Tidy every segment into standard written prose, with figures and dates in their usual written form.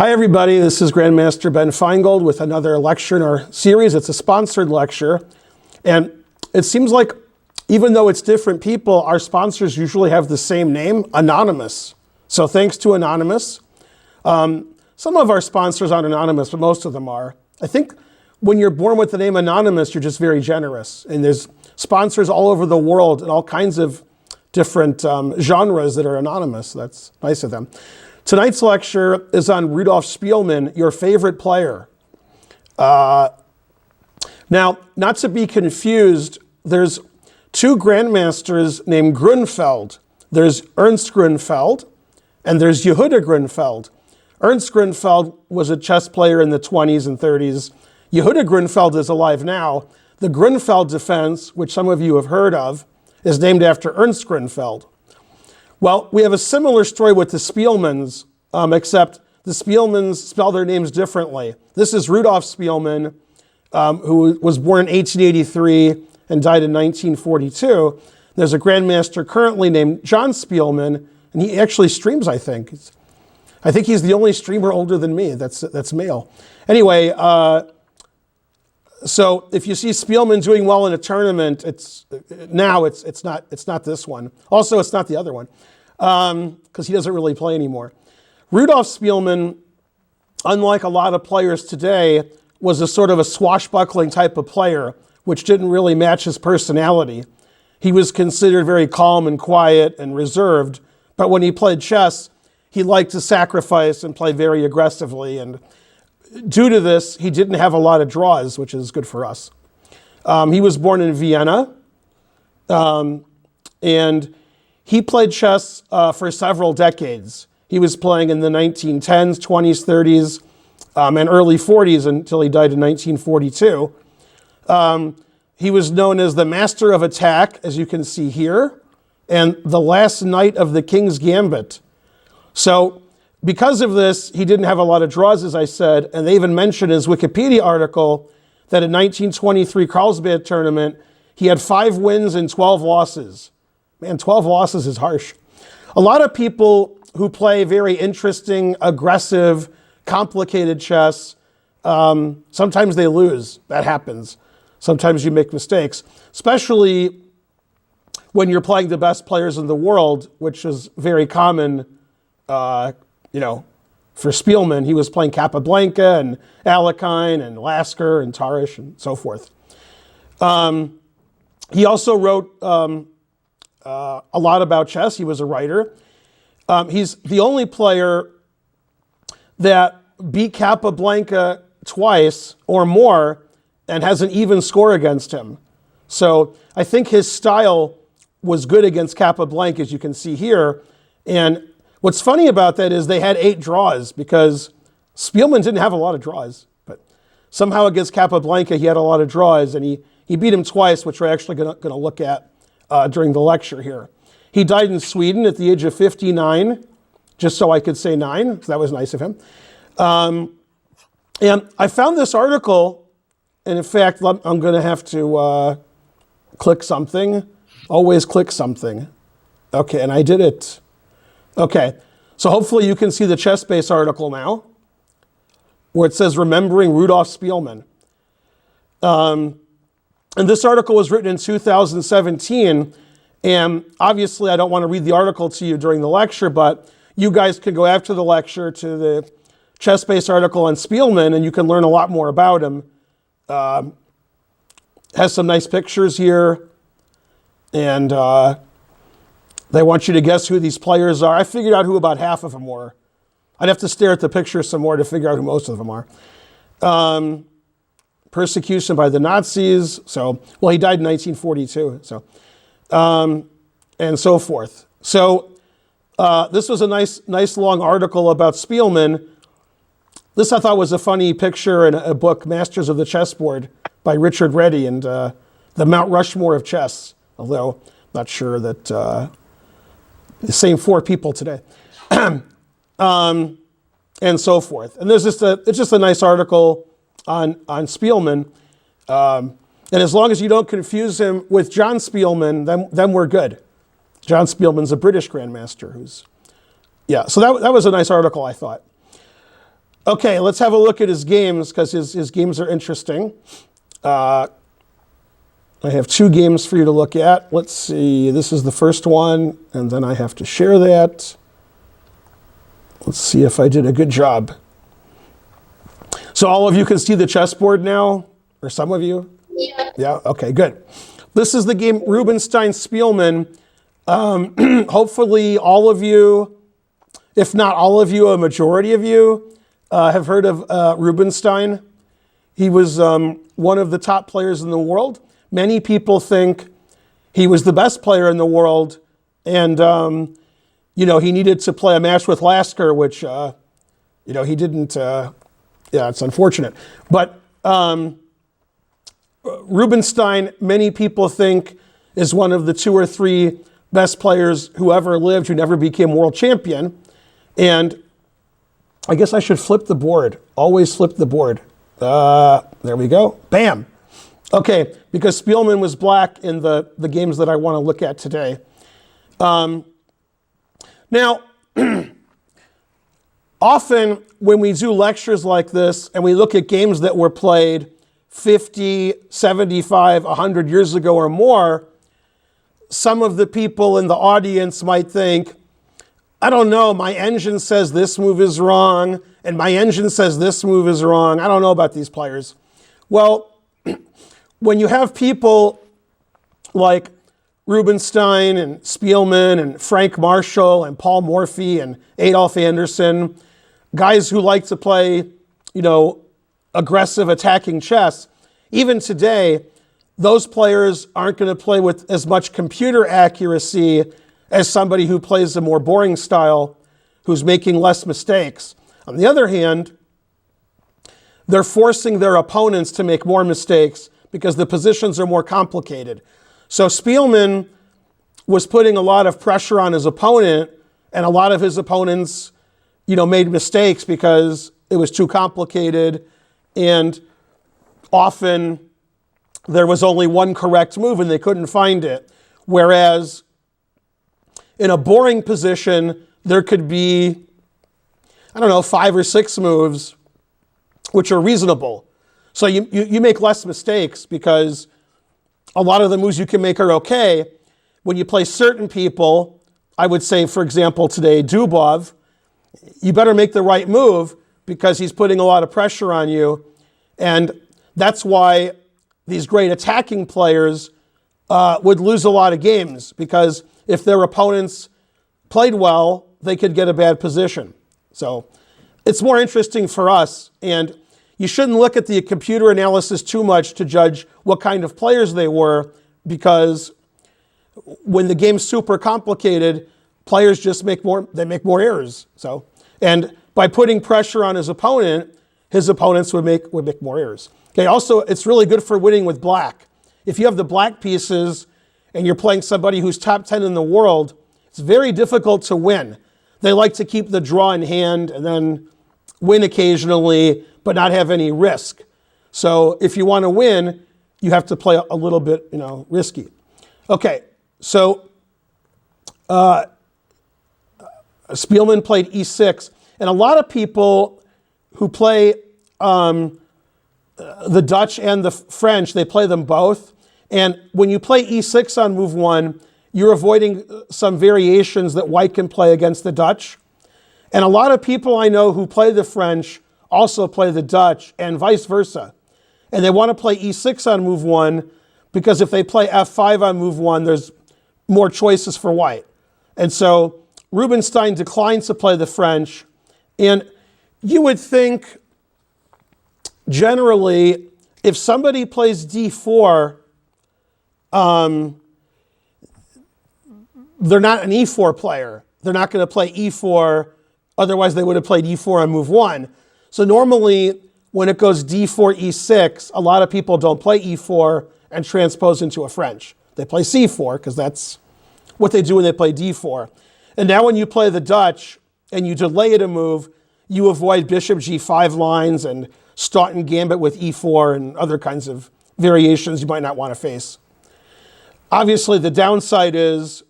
Hi everybody, this is Grandmaster Ben Finegold with another lecture in our series. It's a sponsored lecture, and it seems like even though it's different people, our sponsors usually have the same name, Anonymous. So thanks to Anonymous. Some of our sponsors aren't anonymous, but most of them are. I think when you're born with the name Anonymous, you're just very generous, and there's sponsors all over the world in all kinds of different genres that are anonymous. That's nice of them. Tonight's lecture is on Rudolf Spielman, your favorite player. Now, not to be confused, there's two grandmasters named Grunfeld. There's Ernst Grunfeld, and there's Yehuda Grunfeld. Ernst Grunfeld was a chess player in the 20s and 30s. Yehuda Grunfeld is alive now. The Grunfeld defense, which some of you have heard of, is named after Ernst Grunfeld. Well, we have a similar story with the Spielmans, except the Spielmans spell their names differently. This is Rudolf Spielman, who was born in 1883 and died in 1942. There's a grandmaster currently named John Spielman, and he actually streams, I think. I think he's the only streamer older than me that's male. Anyway, so if you see Spielman doing well in a tournament, it's not this one. Also, it's not the other one, because he doesn't really play anymore. Rudolf Spielman, unlike a lot of players today, was a sort of a swashbuckling type of player, which didn't really match his personality. He was considered very calm and quiet and reserved, but when he played chess, he liked to sacrifice and play very aggressively, and due to this, he didn't have a lot of draws, which is good for us. He was born in Vienna, and he played chess for several decades. He was playing in the 1910s, 20s, 30s, and early 40s until he died in 1942. He was known as the master of attack, as you can see here, and the last knight of the King's Gambit. So, because of this, he didn't have a lot of draws, as I said, and they even mentioned in his Wikipedia article that in 1923 Carlsbad tournament, he had 5 wins and 12 losses. Man, 12 losses is harsh. A lot of people who play very interesting, aggressive, complicated chess, sometimes they lose. That happens. Sometimes you make mistakes, especially when you're playing the best players in the world, which is very common. For Spielman, he was playing Capablanca and Alekhine and Lasker and Tarish and so forth. He also wrote a lot about chess. He was a writer. He's the only player that beat Capablanca twice or more and has an even score against him. So I think his style was good against Capablanca, as you can see here. And what's funny about that is they had 8 draws because Spielman didn't have a lot of draws, but somehow against Capablanca he had a lot of draws, and he beat him twice, which we're actually going to look at during the lecture here. He died in Sweden at the age of 59, just so I could say 9, because that was nice of him. And I found this article, and in fact, I'm going to have to click something. Always click something. Okay, and I did it. Okay, so hopefully you can see the ChessBase article now, where it says Remembering Rudolf Spielman. And this article was written in 2017, and obviously I don't want to read the article to you during the lecture, but you guys can go after the lecture to the ChessBase article on Spielman, and you can learn a lot more about him. Has some nice pictures here, and they want you to guess who these players are. I figured out who about half of them were. I'd have to stare at the pictures some more to figure out who most of them are. Persecution by the Nazis. He died in 1942. And so forth. So this was a nice long article about Spielman. This I thought was a funny picture in a book, Masters of the Chessboard, by Richard Reddy, and the Mount Rushmore of chess. Although I'm not sure that the same 4 people today, and so forth. And it's just a nice article on Spielman, and as long as you don't confuse him with John Spielman, then we're good. John Spielman's a British grandmaster so that was a nice article, I thought. Okay, let's have a look at his games, because his games are interesting. I have 2 games for you to look at. Let's see, this is the first one, and then I have to share that. Let's see if I did a good job. So all of you can see the chessboard now, or some of you? Yeah. Yeah, okay, good. This is the game Rubinstein Spielman. Hopefully all of you, if not all of you, a majority of you, have heard of Rubinstein. He was one of the top players in the world. Many people think he was the best player in the world, and he needed to play a match with Lasker, which he didn't. Yeah, it's unfortunate. But Rubinstein, many people think, is one of the 2 or 3 best players who ever lived, who never became world champion. And I guess I should flip the board. Always flip the board. There we go. Bam. Okay, because Spielman was black in the games that I want to look at today. Now, often when we do lectures like this and we look at games that were played 50, 75, 100 years ago or more, some of the people in the audience might think, I don't know, my engine says this move is wrong, and my engine says this move is wrong. I don't know about these players. Well, when you have people like Rubinstein and Spielman and Frank Marshall and Paul Morphy and Adolf Anderson, guys who like to play, aggressive attacking chess, even today, those players aren't going to play with as much computer accuracy as somebody who plays a more boring style, who's making less mistakes. On the other hand, they're forcing their opponents to make more mistakes because the positions are more complicated. So Spielman was putting a lot of pressure on his opponent, and a lot of his opponents, made mistakes because it was too complicated, and often there was only one correct move and they couldn't find it. Whereas in a boring position, there could be, 5 or 6 moves which are reasonable. So you make less mistakes because a lot of the moves you can make are okay. When you play certain people, I would say, for example, today, Dubov, you better make the right move because he's putting a lot of pressure on you. And that's why these great attacking players would lose a lot of games, because if their opponents played well, they could get a bad position. So it's more interesting for us, and you shouldn't look at the computer analysis too much to judge what kind of players they were, because when the game's super complicated, players just make more errors. So, and by putting pressure on his opponents would make more errors. Okay, also, it's really good for winning with black. If you have the black pieces and you're playing somebody who's top 10 in the world, it's very difficult to win. They like to keep the draw in hand and then win occasionally, but not have any risk. So if you want to win, you have to play a little bit, risky. Okay, so Spielman played e6, and a lot of people who play the Dutch and the French, they play them both. And when you play e6 on move 1, you're avoiding some variations that white can play against the Dutch. And a lot of people I know who play the French also play the Dutch, and vice versa. And they want to play e6 on move 1 because if they play f5 on move 1, there's more choices for white. And so Rubinstein declines to play the French. And you would think, generally, if somebody plays d4, they're not an e4 player. They're not going to play e4, otherwise they would have played e4 on move 1. So normally, when it goes d4, e6, a lot of people don't play e4 and transpose into a French. They play c4, because that's what they do when they play d4. And now when you play the Dutch and you delay it a move, you avoid bishop g5 lines and Staunton gambit with e4 and other kinds of variations you might not want to face. Obviously, the downside is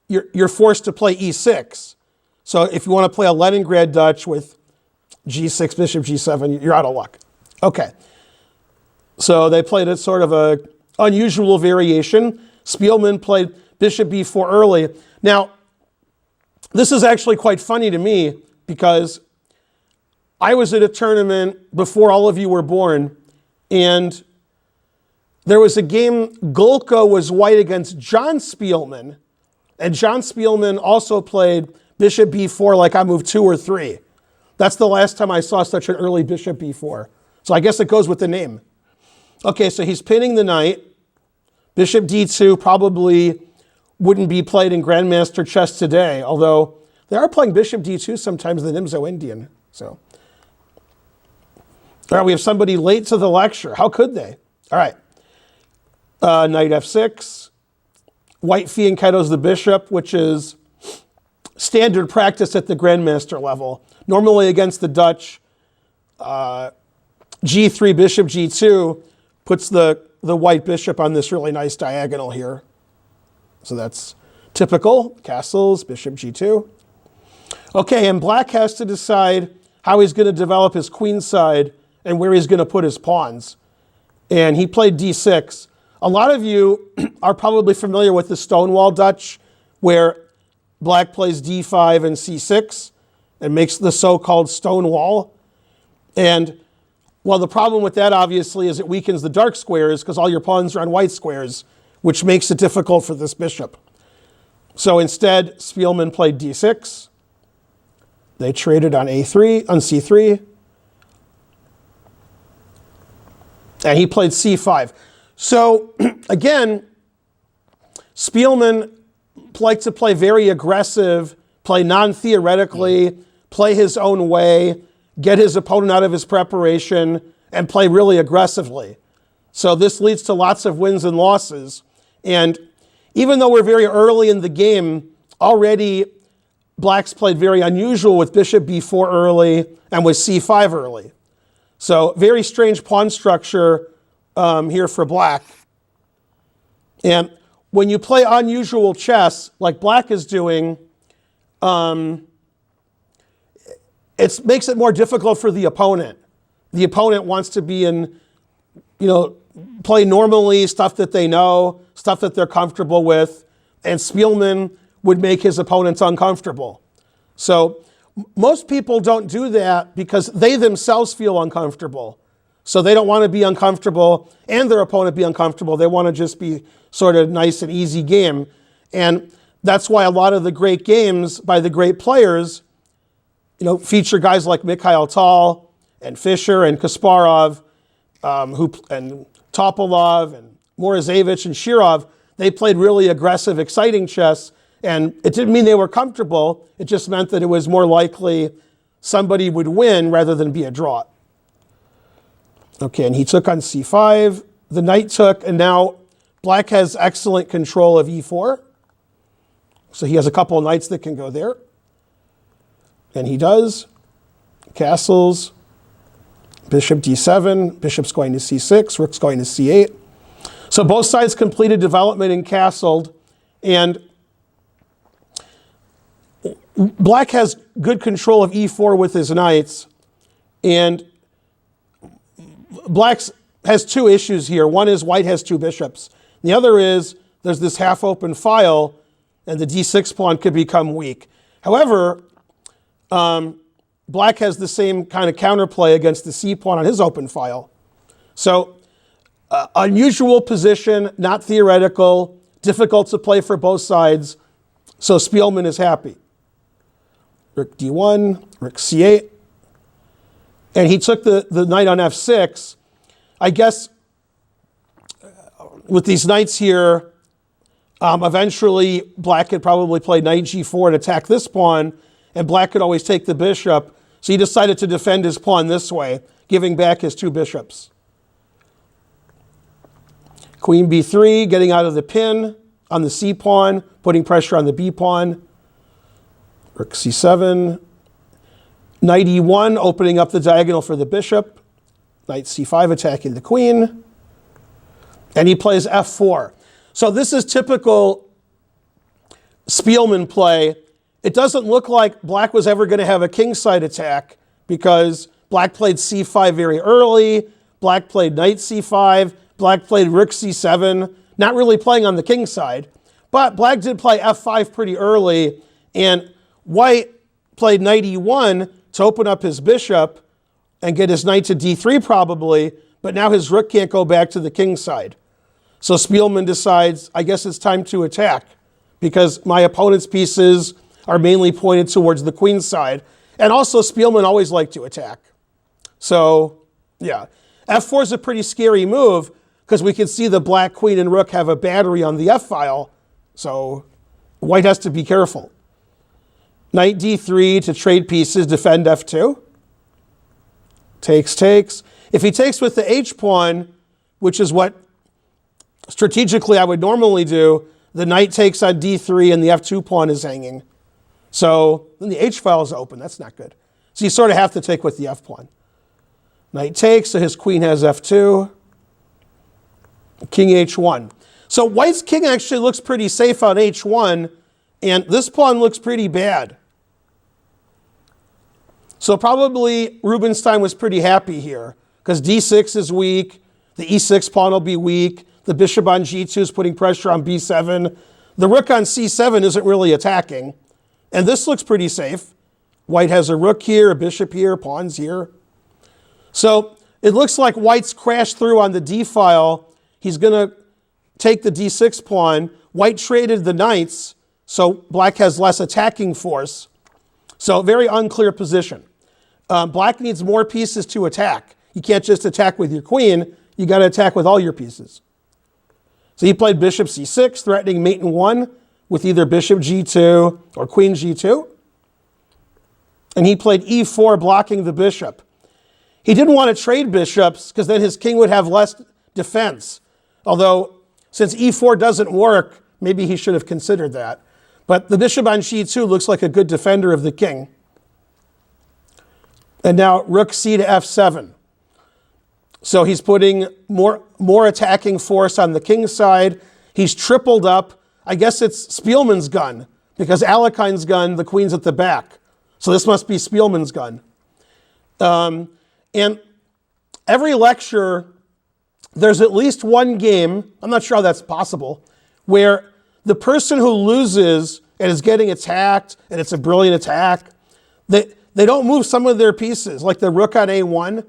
you're forced to play e6. So if you want to play a Leningrad Dutch with G6, bishop G7, you're out of luck. Okay. So they played a sort of a unusual variation. Spielman played bishop B4 early. Now, this is actually quite funny to me because I was at a tournament before all of you were born, and there was a game, Gulko was white against John Spielman, and John Spielman also played bishop B4 like on move 2 or 3. That's the last time I saw such an early bishop B4. So I guess it goes with the name. Okay, so he's pinning the knight. Bishop D2 probably wouldn't be played in Grandmaster chess today, although they are playing bishop D2 sometimes in the Nimzo Indian. So, all right, we have somebody late to the lecture. How could they? All right, knight F6. White fianchettos the bishop, which is standard practice at the Grandmaster level. Normally against the Dutch, G3, bishop G2 puts the white bishop on this really nice diagonal here. So that's typical. Castles, bishop G2. Okay, and black has to decide how he's going to develop his queen side and where he's going to put his pawns. And he played D6. A lot of you are probably familiar with the Stonewall Dutch, where black plays D5 and C6 and makes the so-called Stonewall. And well, the problem with that obviously is it weakens the dark squares because all your pawns are on white squares, which makes it difficult for this bishop. So instead, Spielman played D6. They traded on A3, on C3. And he played C5. So again, Spielman liked to play very aggressive, play non-theoretically, play his own way, get his opponent out of his preparation, and play really aggressively. So this leads to lots of wins and losses. And even though we're very early in the game, already black's played very unusual with bishop B4 early and with C5 early. So very strange pawn structure here for black. And when you play unusual chess, like black is doing, it makes it more difficult for the opponent. The opponent wants to be in, play normally, stuff that they know, stuff that they're comfortable with, and Spielman would make his opponents uncomfortable. So most people don't do that because they themselves feel uncomfortable. So they don't want to be uncomfortable and their opponent be uncomfortable. They want to just be sort of nice and easy game. And that's why a lot of the great games by the great players, feature guys like Mikhail Tal and Fischer and Kasparov, and Topalov and Morozevich and Shirov. They played really aggressive, exciting chess, and it didn't mean they were comfortable. It just meant that it was more likely somebody would win rather than be a draw. Okay, and he took on C5. The knight took, and now black has excellent control of E4. So he has a couple of knights that can go there. And he does. Castles, bishop D7, bishop's going to C6, rook's going to C8. So both sides completed development and castled, and black has good control of E4 with his knights, and black has two issues here. One is white has two bishops. The other is there's this half-open file, and the D6 pawn could become weak. However, black has the same kind of counterplay against the C pawn on his open file. So unusual position, not theoretical, difficult to play for both sides. So Spielman is happy. Rook D1, rook C8. And he took the knight on F6. I guess with these knights here, eventually black could probably play knight G4 and attack this pawn, and black could always take the bishop. So he decided to defend his pawn this way, giving back his two bishops. Queen B3, getting out of the pin on the C pawn, putting pressure on the B pawn. Rook C7. Knight E1, opening up the diagonal for the bishop. Knight C5, attacking the queen. And he plays F4. So this is typical Spielman play. It doesn't look like black was ever going to have a kingside attack because black played c5 very early, black played knight c5, black played rook c7, not really playing on the king side, but black did play f5 pretty early, and white played knight e1 to open up his bishop and get his knight to d3 probably, but now his rook can't go back to the king side. So Spielman decides, I guess it's time to attack, because my opponent's pieces are mainly pointed towards the queen side. And also Spielman always liked to attack. So yeah, f4 is a pretty scary move because we can see the black queen and rook have a battery on the f-file. So white has to be careful. Knight d3 to trade pieces, defend f2. Takes, takes. If he takes with the h-pawn, which is what strategically I would normally do, the knight takes on d3 and the f2 pawn is hanging. So then the h-file is open. That's not good. So you sort of have to take with the f-pawn. Knight takes, so his queen has f2. King h1. So white's king actually looks pretty safe on h1, and this pawn looks pretty bad. So probably Rubinstein was pretty happy here, because d6 is weak, the e6 pawn will be weak, the bishop on g2 is putting pressure on b7, the rook on c7 isn't really attacking, and this looks pretty safe. White has a rook here, a bishop here, pawns here. So it looks like white's crashed through on the d-file. He's going to take the d6 pawn. White traded the knights, so black has less attacking force. So very unclear position. Black needs more pieces to attack. You can't just attack with your queen. You got to attack with all your pieces. So he played bishop c6, threatening mate in 1 with either bishop g2 or queen g2. And he played e4, blocking the bishop. He didn't want to trade bishops because then his king would have less defense. Although, since e4 doesn't work, maybe he should have considered that. But the bishop on g2 looks like a good defender of the king. And now rook c to f7. So he's putting more attacking force on the king side. He's tripled up. I guess it's Spielman's gun, because Alekhine's gun, the queen's at the back. So this must be Spielman's gun. And every lecture, there's at least one game, I'm not sure how that's possible, where the person who loses and is getting attacked, and it's a brilliant attack, they don't move some of their pieces, like the rook on a1.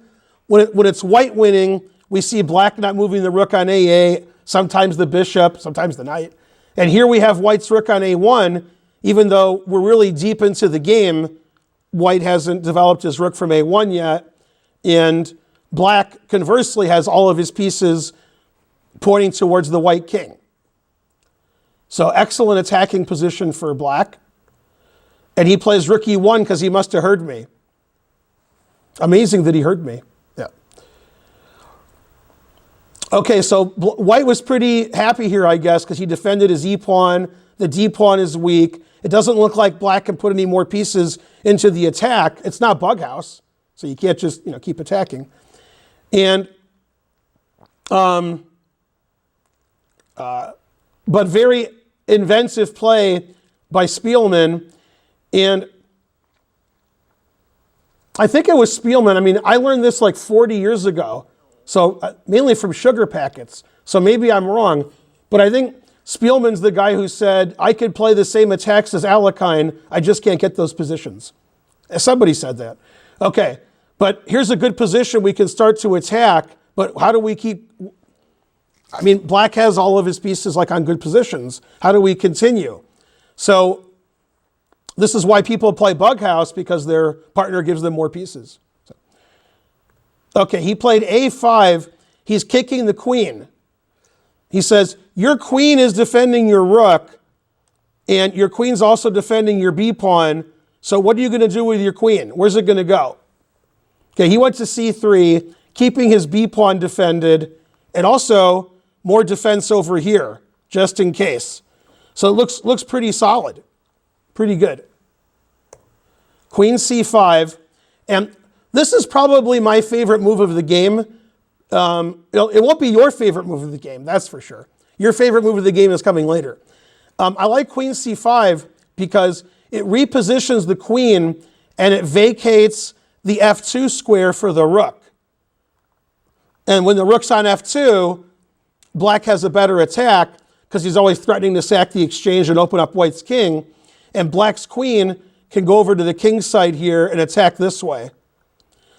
When it's white winning, we see black not moving the rook on a8, sometimes the bishop, sometimes the knight. And here we have white's rook on a1, even though we're really deep into the game, white hasn't developed his rook from a1 yet, and black, conversely, has all of his pieces pointing towards the white king. So excellent attacking position for black. And he plays rook e1 because he must have heard me. Amazing that he heard me. Yeah. Okay, so white was pretty happy here, I guess, because he defended his e-pawn. The d-pawn is weak. It doesn't look like black can put any more pieces into the attack. It's not Bughouse, so you can't just keep attacking. And but very inventive play by Spielman. And I think it was Spielman. I mean, I learned this like 40 years ago, so mainly from sugar packets. So maybe I'm wrong, but I think Spielman's the guy who said, I could play the same attacks as Alekhine, I just can't get those positions. Somebody said that. Okay, but here's a good position we can start to attack, but how do we keep, I mean, black has all of his pieces like on good positions. How do we continue? So this is why people play Bughouse, because their partner gives them more pieces. Okay, he played a5. He's kicking the queen. He says, your queen is defending your rook, and your queen's also defending your b-pawn. So what are you going to do with your queen? Where's it going to go? Okay, he went to c3, keeping his b-pawn defended, and also more defense over here, just in case. So it looks pretty solid. Pretty good. Queen c5. And this is probably my favorite move of the game. It won't be your favorite move of the game, that's for sure. Your favorite move of the game is coming later. I like queen c5 because it repositions the queen and it vacates the f2 square for the rook. And when the rook's on f2, black has a better attack because he's always threatening to sack the exchange and open up white's king. And black's queen can go over to the king side here and attack this way.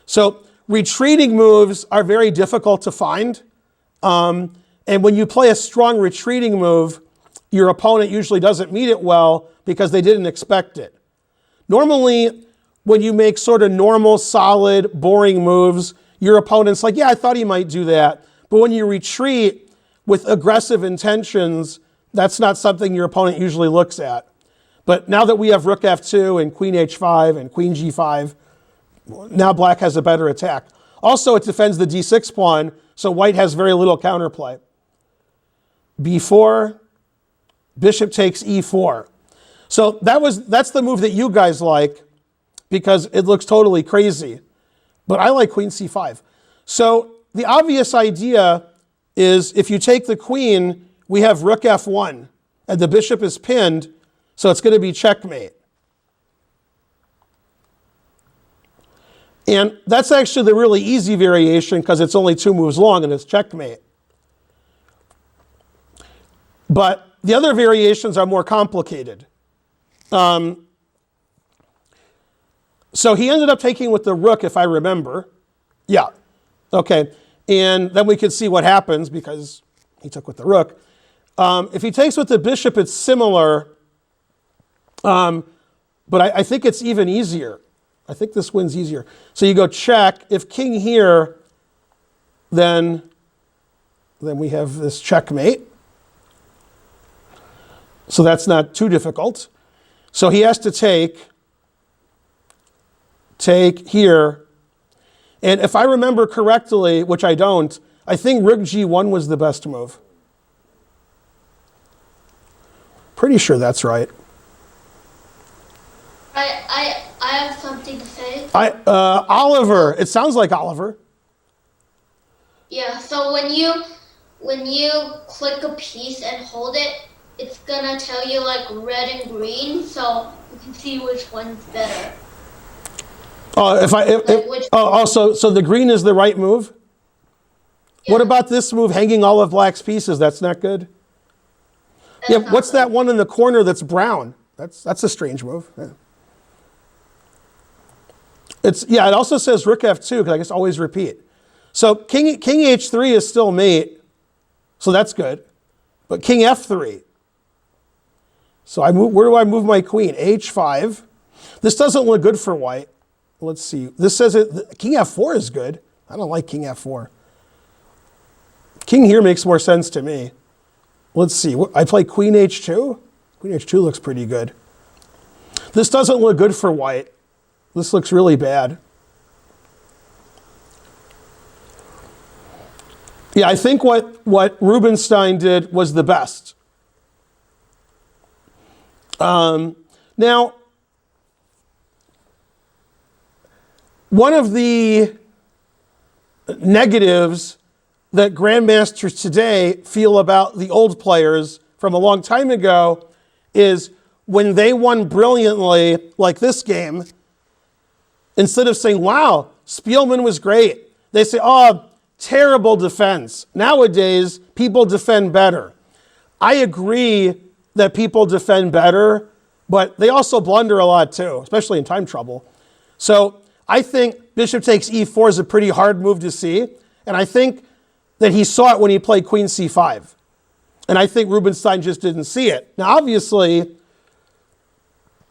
So retreating moves are very difficult to find. And when you play a strong retreating move, your opponent usually doesn't meet it well because they didn't expect it. Normally, when you make sort of normal, solid, boring moves, your opponent's like, yeah, I thought he might do that. But when you retreat with aggressive intentions, that's not something your opponent usually looks at. But now that we have rook f2 and queen h5 and queen g5, now black has a better attack. Also, it defends the d6 pawn, so white has very little counterplay. b4, bishop takes e4. So that's the move that you guys like because it looks totally crazy. But I like queen c5. So the obvious idea is if you take the queen, we have rook f1, and the bishop is pinned, so it's going to be checkmate. And that's actually the really easy variation because it's only 2 moves long and it's checkmate. But the other variations are more complicated. So he ended up taking with the rook, if I remember. Yeah, okay. And then we could see what happens because he took with the rook. If he takes with the bishop, it's similar, but I think it's even easier. I think this win's easier. So you go check. If king here, then we have this checkmate. So that's not too difficult. So he has to take here. And if I remember correctly, which I don't, I think rook g1 was the best move. Pretty sure that's right. I have something to say. Oliver. It sounds like Oliver. Yeah, so when you click a piece and hold it, it's gonna tell you like red and green, so you can see which one's better. So the green is the right move? Yeah. What about this move, hanging all of black's pieces? That's not good? That's not what's good. That one in the corner that's brown? That's a strange move. Yeah. It also says rook f2, because I guess always repeat. So king h3 is still mate, so that's good. But king f3. So where do I move my queen? h5. This doesn't look good for white. Let's see. This says king f4 is good. I don't like king f4. King here makes more sense to me. Let's see. I play queen h2. Queen h2 looks pretty good. This doesn't look good for white. This looks really bad. Yeah, I think what Rubinstein did was the best. Now, one of the negatives that grandmasters today feel about the old players from a long time ago is when they won brilliantly, like this game, instead of saying, wow, Spielman was great, they say, oh, terrible defense. Nowadays, people defend better. I agree that people defend better, but they also blunder a lot too, especially in time trouble. So I think bishop takes e4 is a pretty hard move to see, and I think that he saw it when he played queen c5. And I think Rubinstein just didn't see it. Now, obviously,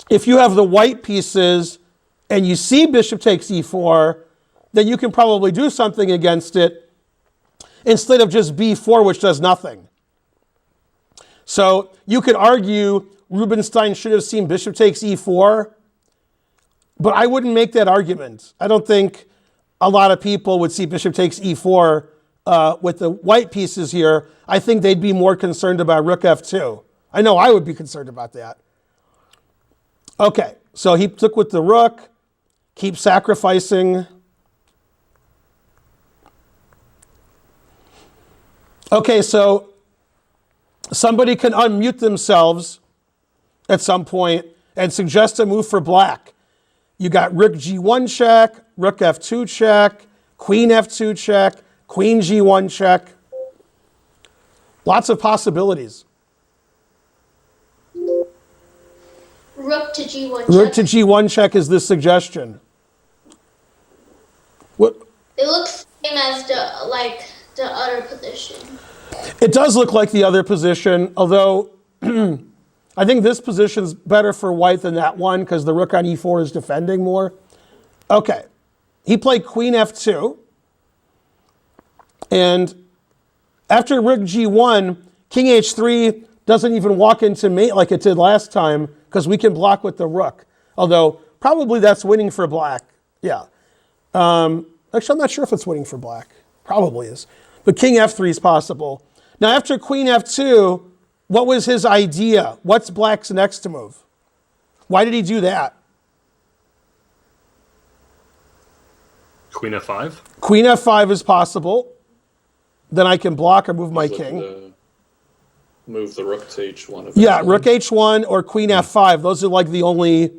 if you have the white pieces and you see bishop takes e4, then you can probably do something against it instead of just b4, which does nothing. So you could argue Rubinstein should have seen bishop takes e4, but I wouldn't make that argument. I don't think a lot of people would see bishop takes e4 with the white pieces here. I think they'd be more concerned about rook f2. I know I would be concerned about that. Okay, so he took with the rook, keep sacrificing. Okay, so somebody can unmute themselves at some point and suggest a move for black. You got rook g1 check, rook f2 check, queen f2 check, queen g1 check. Lots of possibilities. Rook to g1 check. Rook to g1 check is the suggestion. What? It looks same as the other position. It does look like the other position, although I think this position's better for white than that one because the rook on e4 is defending more. Okay, he played queen f2, and after rook g1, king h3 doesn't even walk into mate like it did last time because we can block with the rook. Although probably that's winning for black. Yeah. Actually, I'm not sure if it's winning for black. Probably is. But king f3 is possible. Now after queen f2, what was his idea? What's black's next move? Why did he do that? Queen f5? Queen f5 is possible. Then I can block or move my king. Move the rook to h1 eventually. Yeah, rook h1 or queen f5. Those are like the only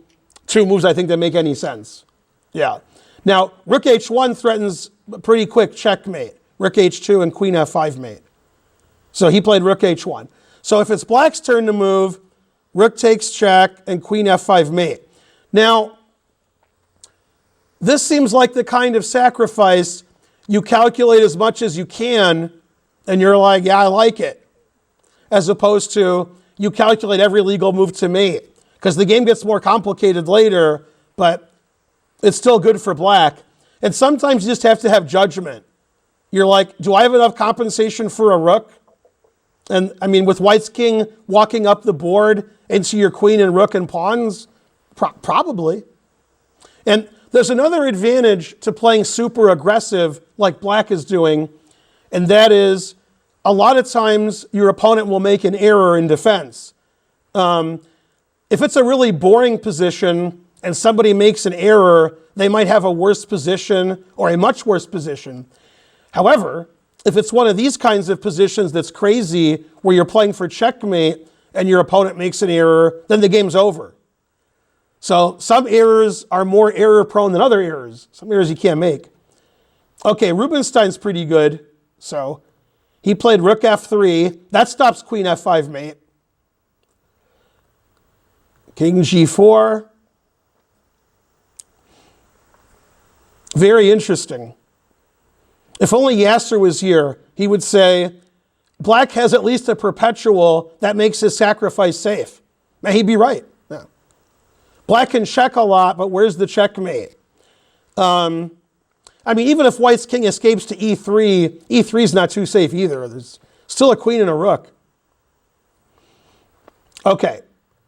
two moves I think that make any sense. Yeah. Now, rook h1 threatens a pretty quick checkmate. Rook h2 and queen f5 mate. So he played rook h1. So if it's black's turn to move, rook takes check and queen f5 mate. Now, this seems like the kind of sacrifice you calculate as much as you can and you're like, yeah, I like it. As opposed to you calculate every legal move to mate. Because the game gets more complicated later, but it's still good for black. And sometimes you just have to have judgment. You're like, do I have enough compensation for a rook? And I mean, with white's king walking up the board into your queen and rook and pawns, probably. And there's another advantage to playing super aggressive like black is doing, and that is a lot of times your opponent will make an error in defense. If it's a really boring position and somebody makes an error, they might have a worse position or a much worse position. However, if it's one of these kinds of positions that's crazy, where you're playing for checkmate and your opponent makes an error, then the game's over. So some errors are more error prone than other errors. Some errors you can't make. Okay, Rubinstein's pretty good. So he played rook f3. That stops queen f5 mate. King g4. Very interesting. If only Yasser was here, he would say, black has at least a perpetual that makes his sacrifice safe. Now, he'd be right. Yeah. Black can check a lot, but where's the checkmate? I mean, even if white's king escapes to e3, e3 is not too safe either. There's still a queen and a rook. Okay,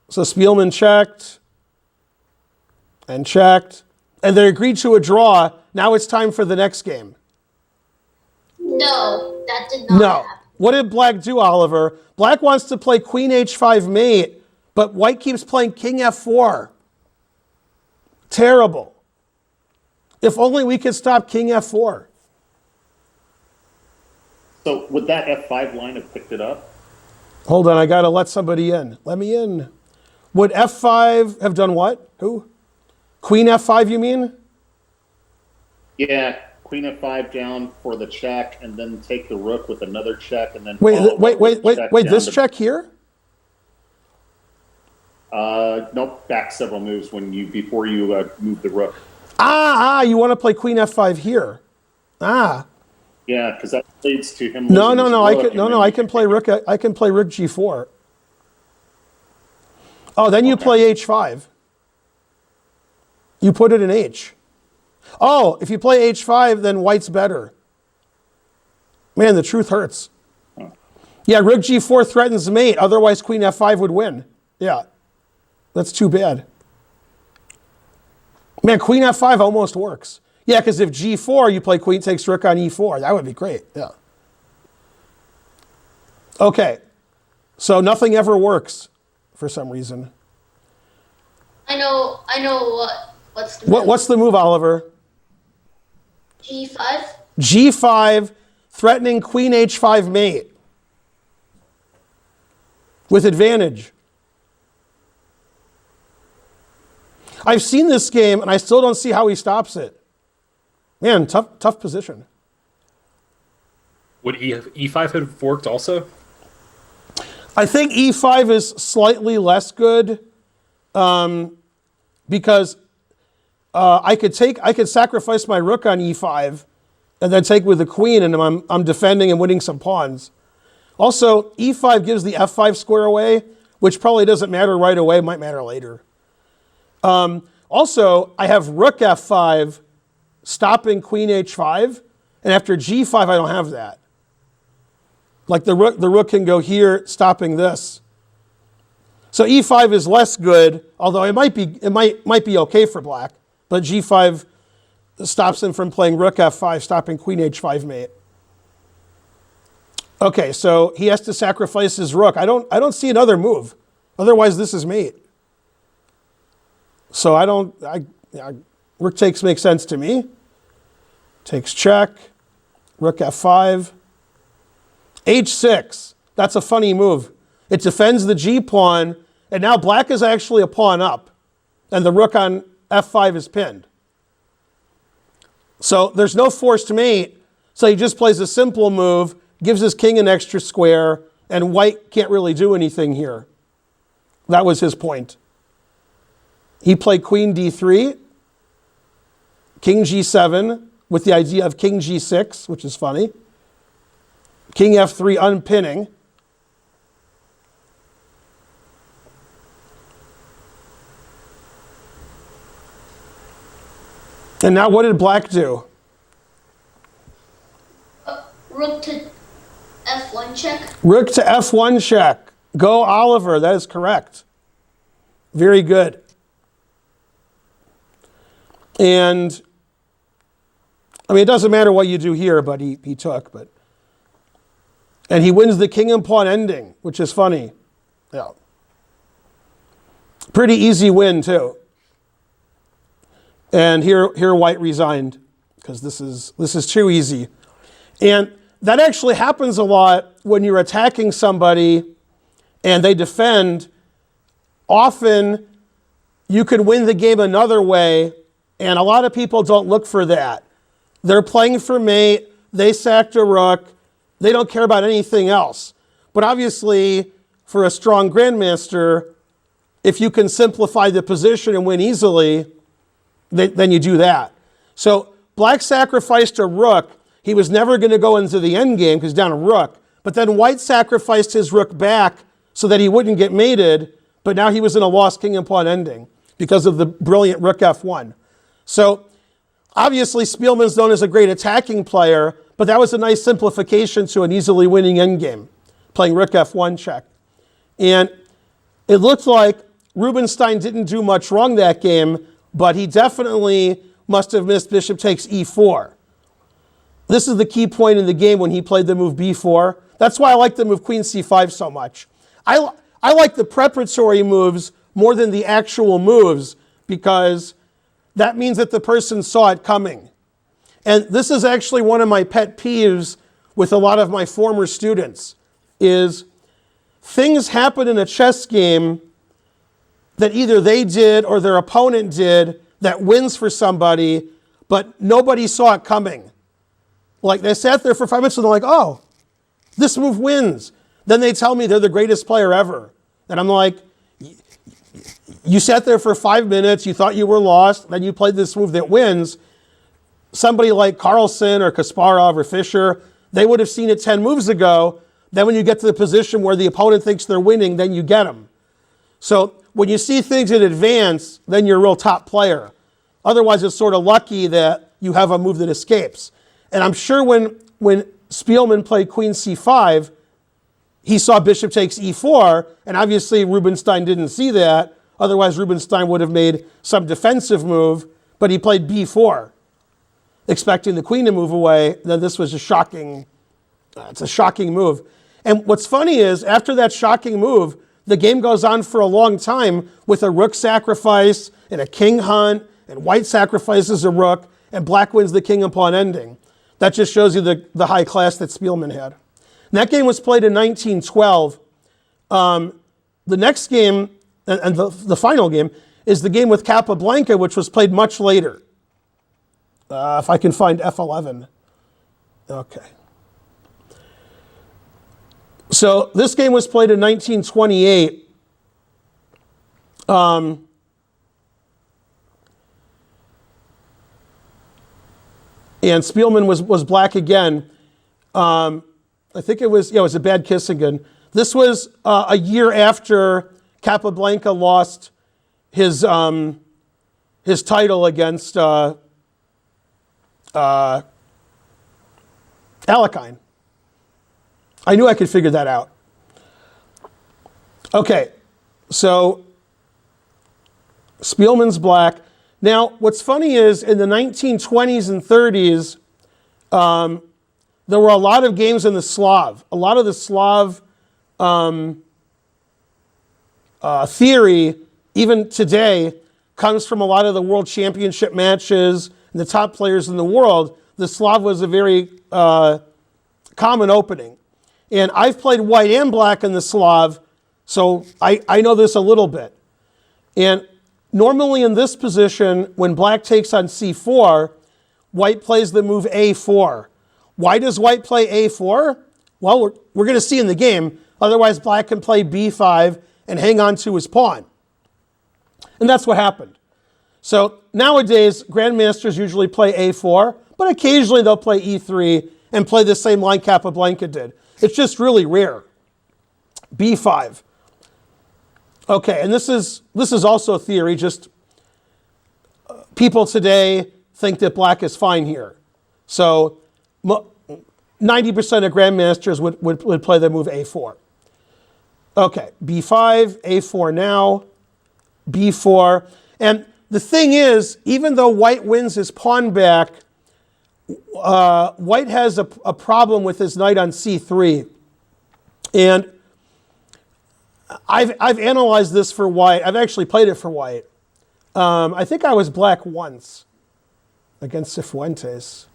so Spielman checked, and they agreed to a draw. Now it's time for the next game. No, that did not happen. What did black do, Oliver? Black wants to play queen h5 mate, but white keeps playing king f4. Terrible. If only we could stop king f4. So would that f5 line have picked it up? Hold on, I got to let somebody in. Let me in. Would f5 have done what? Who? Queen f5, you mean? Yeah, queen f5 down for the check, and then take the rook with another check, and then wait. This check here? Nope, back several moves before you move the rook. You want to play queen f5 here? Yeah, because that leads to him. No. I can play rook. I can play rook g4. Oh, then you play h5. You put it in h. Oh, if you play h5, then white's better. Man, the truth hurts. Yeah, rook g4 threatens mate. Otherwise, queen f5 would win. Yeah, that's too bad. Man, queen f5 almost works. Yeah, because if g4, you play queen takes rook on e4. That would be great. Yeah. Okay, so nothing ever works for some reason. I know what's the move. What's the move, Oliver? G5. G5, threatening queen h5 mate. With advantage. I've seen this game, and I still don't see how he stops it. Man, tough position. Would E5 have worked also? I think E5 is slightly less good because I could sacrifice my rook on E5 and then take with the queen, and I'm defending and winning some pawns. Also, E5 gives the F5 square away, which probably doesn't matter right away, might matter later. Also, I have rook F5 stopping queen H5, and after G5, I don't have that. Like the rook can go here, stopping this. So E5 is less good, although it might be okay for black. But G5 stops him from playing rook F5, stopping queen H5 mate. Okay, so he has to sacrifice his rook. I don't see another move. Otherwise, this is mate. So rook takes makes sense to me. Takes check. Rook F5. H6. That's a funny move. It defends the G pawn, and now black is actually a pawn up, and the rook on F5 is pinned. So there's no forced mate, so he just plays a simple move, gives his king an extra square, and white can't really do anything here. That was his point. He played queen D3, king G7, with the idea of king G6, which is funny. King F3 unpinning. And now what did black do? Rook to F1 check. Rook to F1 check. Go Oliver, that is correct. Very good. And, I mean, it doesn't matter what you do here, but he took, but. And he wins the king and pawn ending, which is funny. Yeah. Pretty easy win, too. And here white resigned, because this is too easy. And that actually happens a lot when you're attacking somebody and they defend. Often you can win the game another way, and a lot of people don't look for that. They're playing for mate, they sacked a rook, they don't care about anything else. But obviously, for a strong grandmaster, if you can simplify the position and win easily, then you do that. So black sacrificed a rook. He was never going to go into the endgame because down a rook. But then white sacrificed his rook back so that he wouldn't get mated. But now he was in a lost king and pawn ending because of the brilliant rook F1. So obviously Spielman's known as a great attacking player, but that was a nice simplification to an easily winning endgame, playing rook F1 check. And it looked like Rubinstein didn't do much wrong that game, but he definitely must have missed bishop takes E4. This is the key point in the game when he played the move B4. That's why I like the move queen C5 so much. I like the preparatory moves more than the actual moves because that means that the person saw it coming. And this is actually one of my pet peeves with a lot of my former students is things happen in a chess game that either they did or their opponent did that wins for somebody, but nobody saw it coming. Like they sat there for 5 minutes and they're like, oh, this move wins. Then they tell me they're the greatest player ever. And I'm like, you sat there for 5 minutes, you thought you were lost, then you played this move that wins. Somebody like Carlsen or Kasparov or Fischer, they would have seen it 10 moves ago. Then when you get to the position where the opponent thinks they're winning, then you get them. So when you see things in advance, then you're a real top player. Otherwise, it's sort of lucky that you have a move that escapes. And I'm sure when Spielman played queen c5, he saw bishop takes e4, and obviously Rubinstein didn't see that. Otherwise, Rubinstein would have made some defensive move, but he played b4, expecting the queen to move away. Then this was a shocking, it's a shocking move. And what's funny is, after that shocking move, the game goes on for a long time with a rook sacrifice and a king hunt, and white sacrifices a rook, and black wins the king and pawn ending. That just shows you the high class that Spielman had. And that game was played in 1912. The next game, and the final game, is the game with Capablanca, which was played much later. If I can find F11. Okay. So this game was played in 1928. And Spielman was black again. I think it was a bad kiss again. This was a year after Capablanca lost his title against Alekhine. I knew I could figure that out. Okay, so Spielman's black. Now, what's funny is in the 1920s and 30s, there were a lot of games in the Slav. A lot of the Slav theory, even today, comes from a lot of the world championship matches and the top players in the world. The Slav was a very common opening. And I've played white and black in the Slav, so I know this a little bit. And normally in this position, when black takes on c4, white plays the move a4. Why does white play a4? Well, we're going to see in the game. Otherwise, black can play b5 and hang on to his pawn. And that's what happened. So nowadays, grandmasters usually play a4, but occasionally they'll play e3 and play the same line Capablanca did. It's just really rare. b5. Okay, and this is also theory. Just people today think that black is fine here. So 90% of grandmasters would play the move a4. Okay, b5, a4 now, b4. And the thing is, even though white wins his pawn back, white has a problem with his knight on c3. And I've analyzed this for white. I've actually played it for white. I think I was black once against Cifuentes.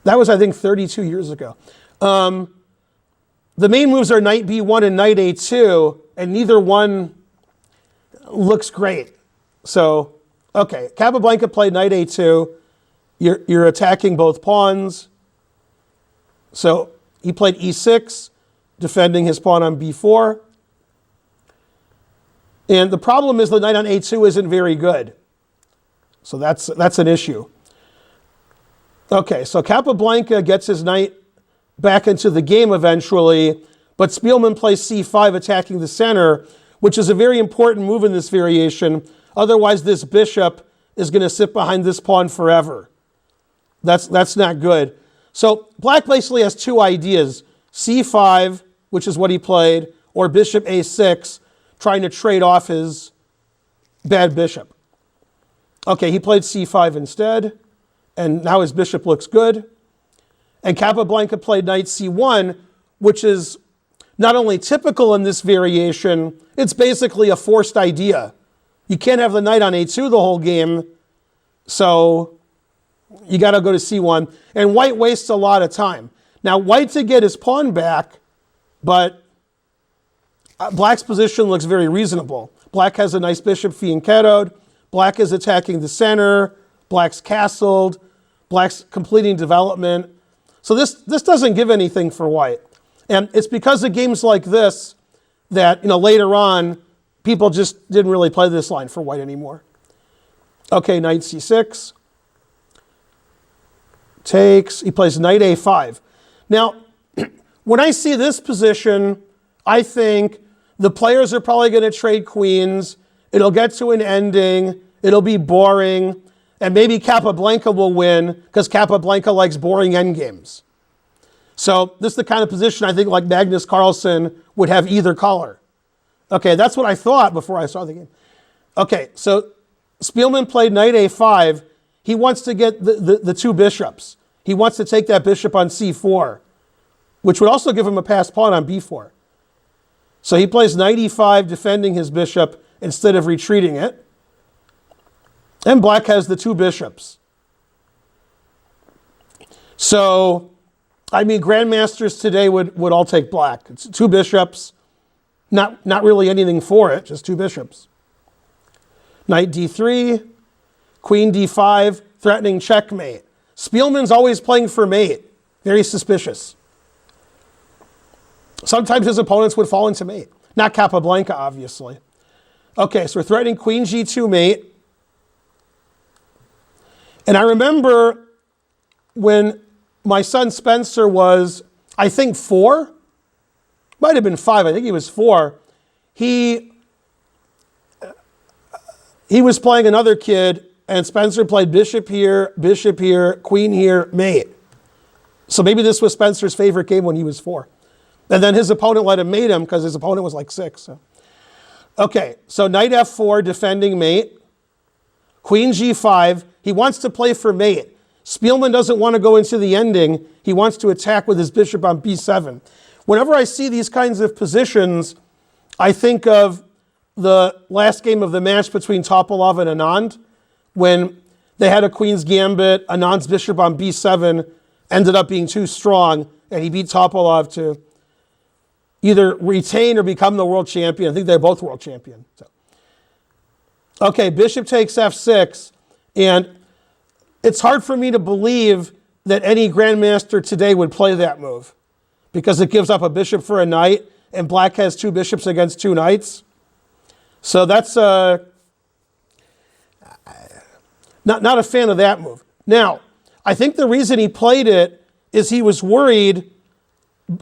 That was, I think, 32 years ago. The main moves are knight b1 and knight a2, and neither one looks great. So, okay, Capablanca played knight a2. You're attacking both pawns. So he played e6, defending his pawn on b4. And the problem is the knight on a2 isn't very good. So that's an issue. Okay, so Capablanca gets his knight back into the game eventually, but Spielman plays c5 attacking the center, which is a very important move in this variation. Otherwise, this bishop is going to sit behind this pawn forever. That's not good. So black basically has two ideas. c5, which is what he played, or bishop a6, trying to trade off his bad bishop. Okay, he played c5 instead, and now his bishop looks good. And Capablanca played knight c1, which is not only typical in this variation, it's basically a forced idea. You can't have the knight on a2 the whole game, so you got to go to c1. And white wastes a lot of time. Now, white to get his pawn back, but black's position looks very reasonable. Black has a nice bishop fianchettoed. Black is attacking the center. Black's castled. Black's completing development. So this doesn't give anything for white. And it's because of games like this that, later on, people just didn't really play this line for white anymore. Okay, knight c6. Takes. He plays knight a5. Now, when I see this position, I think the players are probably going to trade queens. It'll get to an ending. It'll be boring. And maybe Capablanca will win because Capablanca likes boring endgames. So this is the kind of position I think like Magnus Carlsen would have either color. Okay, that's what I thought before I saw the game. Okay, so Spielman played knight a5. He wants to get the two bishops. He wants to take that bishop on c4, which would also give him a passed pawn on b4. So he plays knight e5, defending his bishop instead of retreating it. And black has the two bishops. So, grandmasters today would all take black. It's two bishops, not really anything for it, just two bishops. Knight d3, queen d5, threatening checkmate. Spielman's always playing for mate. Very suspicious. Sometimes his opponents would fall into mate. Not Capablanca, obviously. Okay, so we're threatening queen g2 mate. And I remember when my son Spencer was, I think 4, might have been 5, I think he was 4, he was playing another kid, and Spencer played bishop here, queen here, mate. So maybe this was Spencer's favorite game when he was 4. And then his opponent let him mate him because his opponent was like 6. So. Okay, so knight f4, defending mate. Queen g5, he wants to play for mate. Spielman doesn't want to go into the ending. He wants to attack with his bishop on b7. Whenever I see these kinds of positions, I think of the last game of the match between Topalov and Anand, when they had a queen's gambit, Anand's bishop on b7 ended up being too strong, and he beat Topalov to either retain or become the world champion. I think they're both world champion. So. Okay, bishop takes f6, and it's hard for me to believe that any grandmaster today would play that move because it gives up a bishop for a knight, and black has 2 bishops against 2 knights. So that's not a fan of that move. Now, I think the reason he played it is he was worried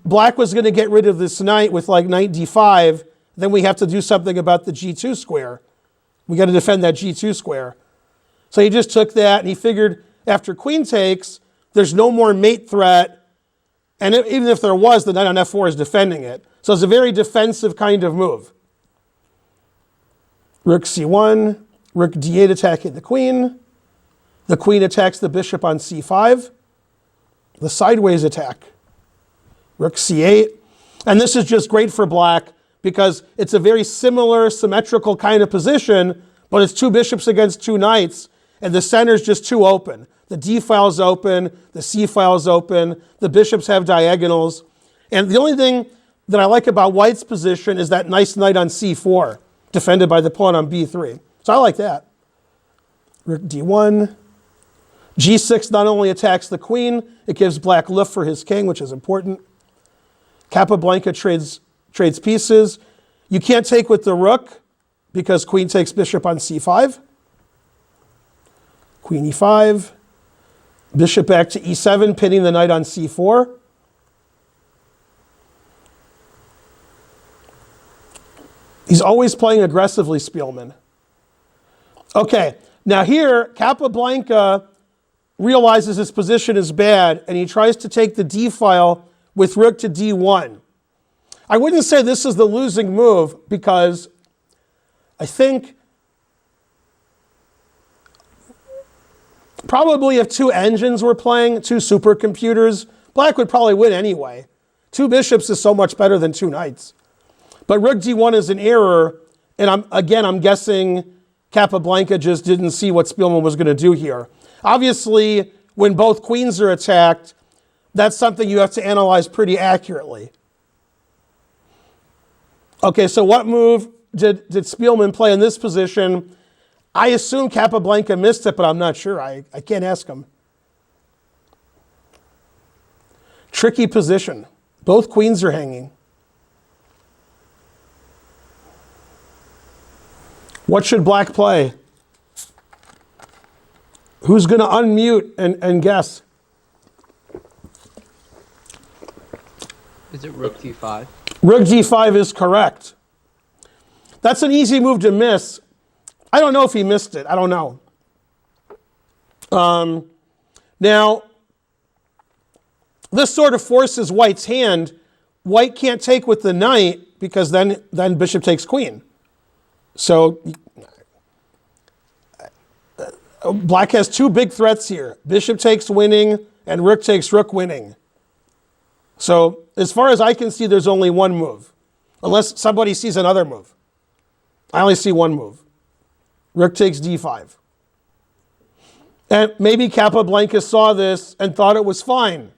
black was going to get rid of this knight with like knight d5. Then we have to do something about the g2 square. We got to defend that g2 square. So he just took that and he figured after queen takes, there's no more mate threat. And even if there was, the knight on f4 is defending it. So it's a very defensive kind of move. Rook c1, rook d8 attacking the queen. The queen attacks the bishop on c5. The sideways attack. Rook c8. And this is just great for black because it's a very similar, symmetrical kind of position, but it's 2 bishops against 2 knights, and the center's just too open. The d file's open, the c file's open, the bishops have diagonals. And the only thing that I like about white's position is that nice knight on c4, defended by the pawn on b3. So I like that. Rook d1. g6 not only attacks the queen, it gives black lift for his king, which is important. Capablanca trades pieces. You can't take with the rook because queen takes bishop on c5. Queen e5. Bishop back to e7, pinning the knight on c4. He's always playing aggressively, Spielman. Okay, now here, Capablanca realizes his position is bad, and he tries to take the d file with rook to d1. I wouldn't say this is the losing move because I think probably if 2 engines were playing, 2 supercomputers, black would probably win anyway. 2 bishops is so much better than 2 knights. But rook d1 is an error, and I'm guessing Capablanca just didn't see what Spielman was going to do here. Obviously, when both queens are attacked, that's something you have to analyze pretty accurately. Okay, so what move did Spielman play in this position? I assume Capablanca missed it, but I'm not sure. I can't ask him. Tricky position. Both queens are hanging. What should black play? Who's going to unmute and guess? Is it rook d5? Rook d5 is correct. That's an easy move to miss. I don't know if he missed it. I don't know. Now, this sort of forces white's hand. White can't take with the knight because then bishop takes queen. So black has 2 big threats here. Bishop takes winning and rook takes rook winning. So as far as I can see, there's only one move. Unless somebody sees another move. I only see one move. Rook takes d5. And maybe Capablanca saw this and thought it was fine.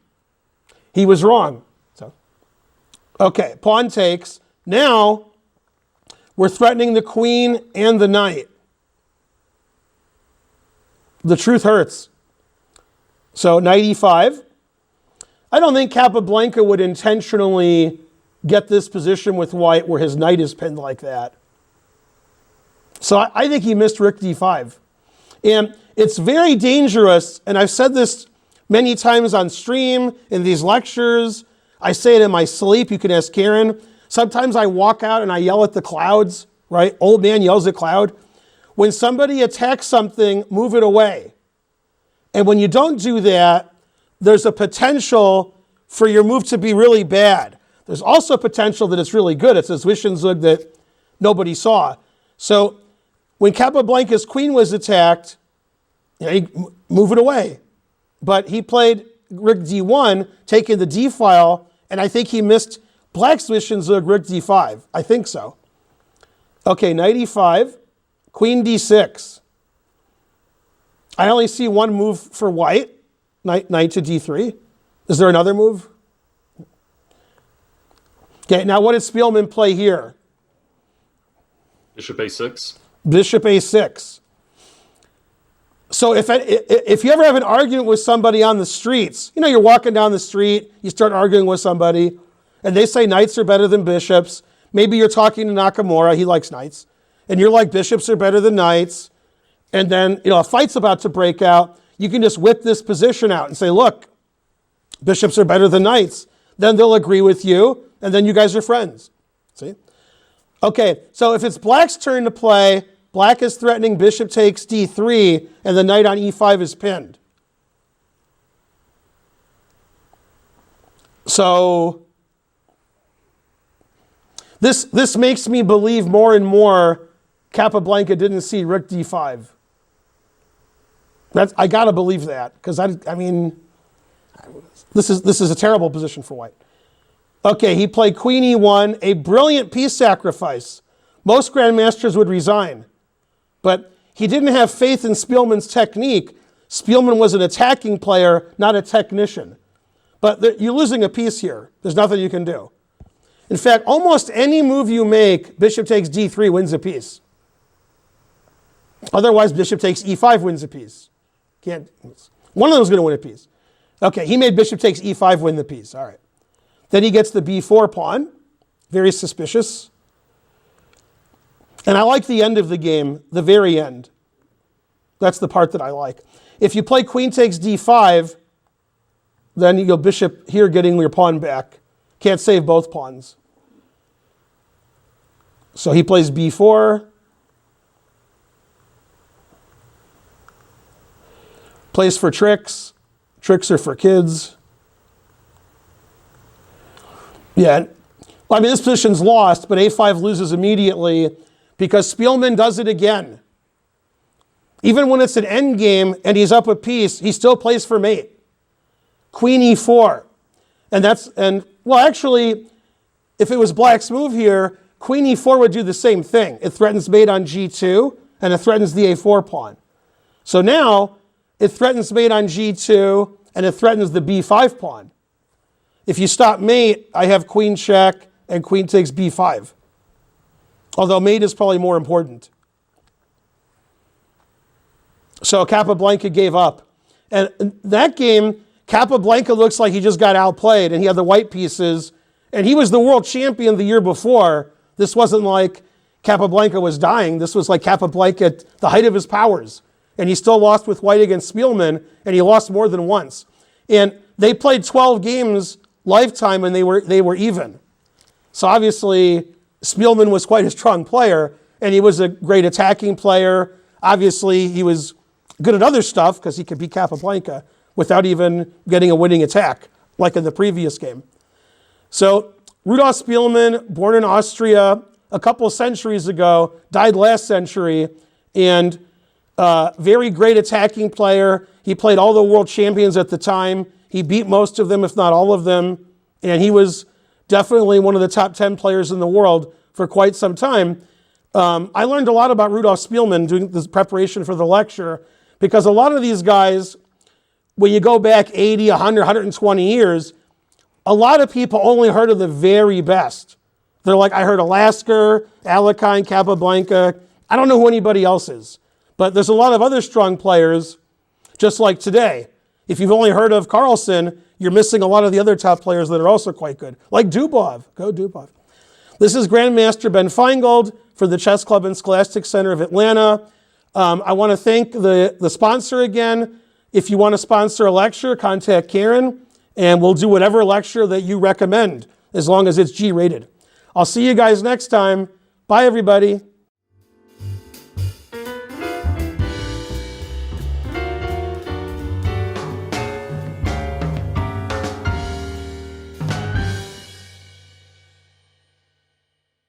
He was wrong. So, okay, pawn takes. Now, we're threatening the queen and the knight. The truth hurts. So knight e5. I don't think Capablanca would intentionally get this position with white where his knight is pinned like that. So I think he missed rook d5. And it's very dangerous, and I've said this many times on stream, in these lectures. I say it in my sleep. You can ask Karen. Sometimes I walk out and I yell at the clouds, right? Old man yells at cloud. When somebody attacks something, move it away. And when you don't do that, there's a potential for your move to be really bad. There's also potential that it's really good. It's a Zwischenzug that nobody saw. So when Capablanca's queen was attacked, move it away. But he played rook d1, taking the d file, and I think he missed black's Zwischenzug rook d5. I think so. Okay, knight e5, queen d6. I only see one move for white, knight to d3. Is there another move? Okay, now what did Spielman play here? Bishop a6. Bishop a6. So if you ever have an argument with somebody on the streets, you're walking down the street, you start arguing with somebody, and they say knights are better than bishops. Maybe you're talking to Nakamura, he likes knights, and you're like, bishops are better than knights. And then, a fight's about to break out. You can just whip this position out and say, look, bishops are better than knights. Then they'll agree with you, and then you guys are friends. See? Okay, so if it's black's turn to play, black is threatening bishop takes d3, and the knight on e5 is pinned. So this makes me believe more and more Capablanca didn't see rook d5. I gotta believe that, because this is a terrible position for white. Okay, he played queen e1, a brilliant piece sacrifice. Most grandmasters would resign, but he didn't have faith in Spielman's technique. Spielman was an attacking player, not a technician. But you're losing a piece here. There's nothing you can do. In fact, almost any move you make, bishop takes d3 wins a piece. Otherwise, bishop takes e5 wins a piece. One of them is going to win a piece. Okay, he made bishop takes e5 win the piece. All right. Then he gets the b4 pawn. Very suspicious. And I like the end of the game, the very end. That's the part that I like. If you play queen takes d5, then you go bishop here getting your pawn back. Can't save both pawns. So he plays b4. Plays for tricks. Tricks are for kids. Yeah, this position's lost, but a5 loses immediately because Spielman does it again. Even when it's an endgame and he's up a piece, he still plays for mate. Queen e4. Actually, if it was black's move here, queen e4 would do the same thing. It threatens mate on g2, and it threatens the a4 pawn. So now, it threatens mate on g2, and it threatens the b5 pawn. If you stop mate, I have queen check, and queen takes b5. Although mate is probably more important. So Capablanca gave up. And in that game, Capablanca looks like he just got outplayed, and he had the white pieces, and he was the world champion the year before. This wasn't like Capablanca was dying. This was like Capablanca at the height of his powers. And he still lost with white against Spielman, and he lost more than once. And they played 12 games lifetime, and they were even. So obviously, Spielman was quite a strong player, and he was a great attacking player. Obviously, he was good at other stuff because he could beat Capablanca without even getting a winning attack, like in the previous game. So Rudolf Spielman, born in Austria a couple of centuries ago, died last century, and very great attacking player. He played all the world champions at the time. He beat most of them, if not all of them. And he was definitely one of the top 10 players in the world for quite some time. I learned a lot about Rudolf Spielman doing this preparation for the lecture, because a lot of these guys, when you go back 80, 100, 120 years, a lot of people only heard of the very best. They're like, I heard of Lasker, Alekhine, Capablanca. I don't know who anybody else is. But there's a lot of other strong players, just like today. If you've only heard of Carlsen, you're missing a lot of the other top players that are also quite good, like Dubov. Go Dubov. This is Grandmaster Ben Finegold for the Chess Club and Scholastic Center of Atlanta. I want to thank the sponsor again. If you want to sponsor a lecture, contact Karen, and we'll do whatever lecture that you recommend, as long as it's G-rated. I'll see you guys next time. Bye, everybody.